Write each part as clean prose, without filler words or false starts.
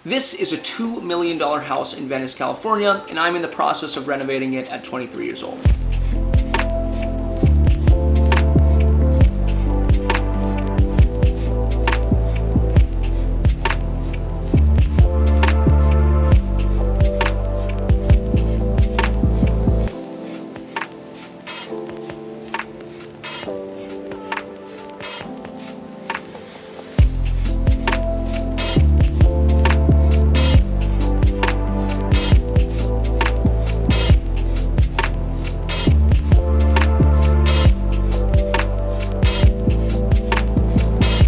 This is a $2 million house in Venice, California, and I'm in the process of renovating it at 23 years old.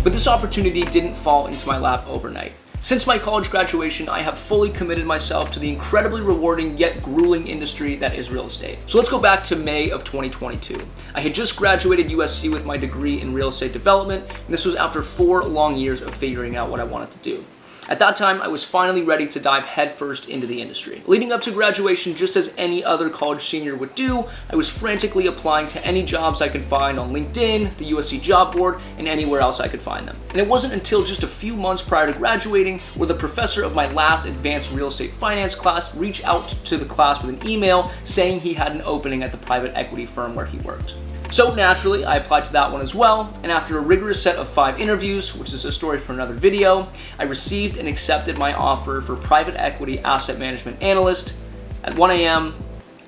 But this opportunity didn't fall into my lap overnight. Since my college graduation, I have fully committed myself to the incredibly rewarding yet grueling industry that is real estate. So let's go back to May of 2022. I had just graduated USC with my degree in real estate development, and this was after 4 long years of figuring out what I wanted to do. At that time, I was finally ready to dive headfirst into the industry. Leading up to graduation, just as any other college senior would do, I was frantically applying to any jobs I could find on LinkedIn, the USC job board, and anywhere else I could find them. And it wasn't until just a few months prior to graduating where the professor of my last advanced real estate finance class reached out to the class with an email saying he had an opening at the private equity firm where he worked. So naturally, I applied to that one as well, and after a rigorous set of 5 interviews, which is a story for another video, I received and accepted my offer for private equity asset management analyst at 1 a.m.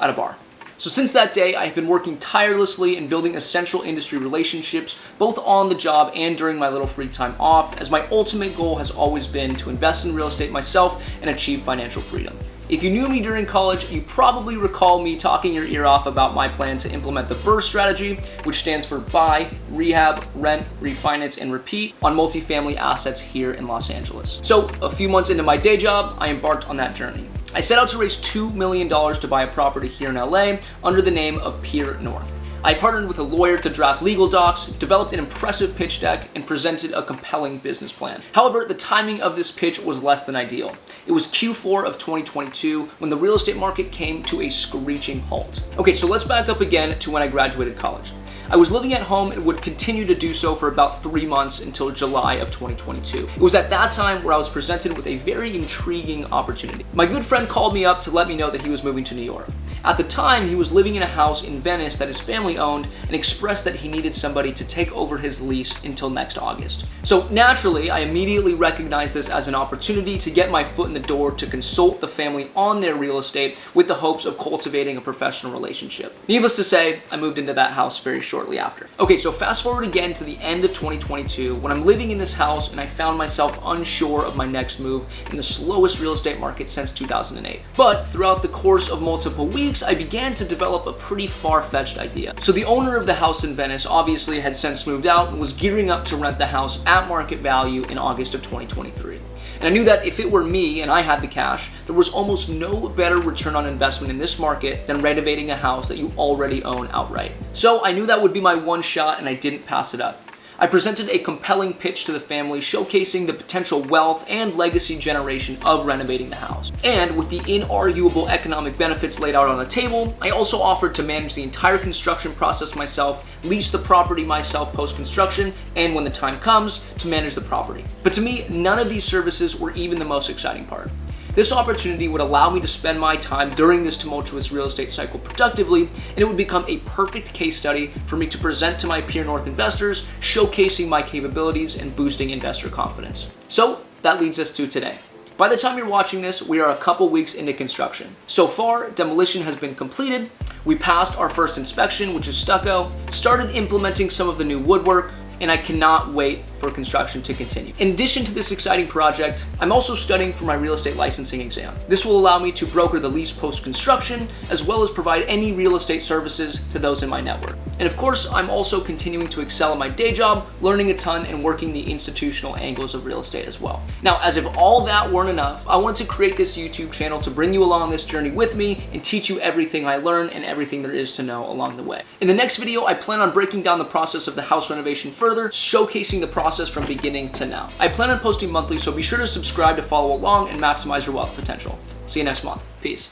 at a bar. So since that day, I have been working tirelessly and building essential industry relationships, both on the job and during my little free time off, as my ultimate goal has always been to invest in real estate myself and achieve financial freedom. If you knew me during college, you probably recall me talking your ear off about my plan to implement the BRRRR strategy, which stands for buy, rehab, rent, refinance, and repeat on multifamily assets here in Los Angeles. So a few months into my day job, I embarked on that journey. I set out to raise $2 million to buy a property here in LA under the name of Pier North. I partnered with a lawyer to draft legal docs, developed an impressive pitch deck, and presented a compelling business plan. However, the timing of this pitch was less than ideal. It was Q4 of 2022 when the real estate market came to a screeching halt. Okay, so let's back up again to when I graduated college. I was living at home and would continue to do so for about 3 months until July of 2022. It was at that time where I was presented with a very intriguing opportunity. My good friend called me up to let me know that he was moving to New York. At the time, he was living in a house in Venice that his family owned and expressed that he needed somebody to take over his lease until next August. So naturally, I immediately recognized this as an opportunity to get my foot in the door to consult the family on their real estate with the hopes of cultivating a professional relationship. Needless to say, I moved into that house very shortly after. Okay, so fast forward again to the end of 2022 when I'm living in this house and I found myself unsure of my next move in the slowest real estate market since 2008. But throughout the course of multiple weeks, I began to develop a pretty far-fetched idea. So the owner of the house in Venice obviously had since moved out and was gearing up to rent the house at market value in August of 2023. And I knew that if it were me and I had the cash, there was almost no better return on investment in this market than renovating a house that you already own outright. So I knew that would be my one shot and I didn't pass it up. I presented a compelling pitch to the family showcasing the potential wealth and legacy generation of renovating the house. And with the inarguable economic benefits laid out on the table, I also offered to manage the entire construction process myself, lease the property myself post-construction, and when the time comes, to manage the property. But to me, none of these services were even the most exciting part. This opportunity would allow me to spend my time during this tumultuous real estate cycle productively, and it would become a perfect case study for me to present to my Pier North investors, showcasing my capabilities and boosting investor confidence. So that leads us to today. By the time you're watching this, we are a couple weeks into construction. So far, demolition has been completed, we passed our first inspection, which is stucco, started implementing some of the new woodwork, and I cannot wait for construction to continue. In addition to this exciting project, I'm also studying for my real estate licensing exam. This will allow me to broker the lease post-construction, as well as provide any real estate services to those in my network. And of course, I'm also continuing to excel in my day job, learning a ton and working the institutional angles of real estate as well. Now, as if all that weren't enough, I want to create this YouTube channel to bring you along this journey with me and teach you everything I learn and everything there is to know along the way. In the next video, I plan on breaking down the process of the house renovation further, showcasing the process from beginning to now. I plan on posting monthly, so be sure to subscribe to follow along and maximize your wealth potential. See you next month. Peace.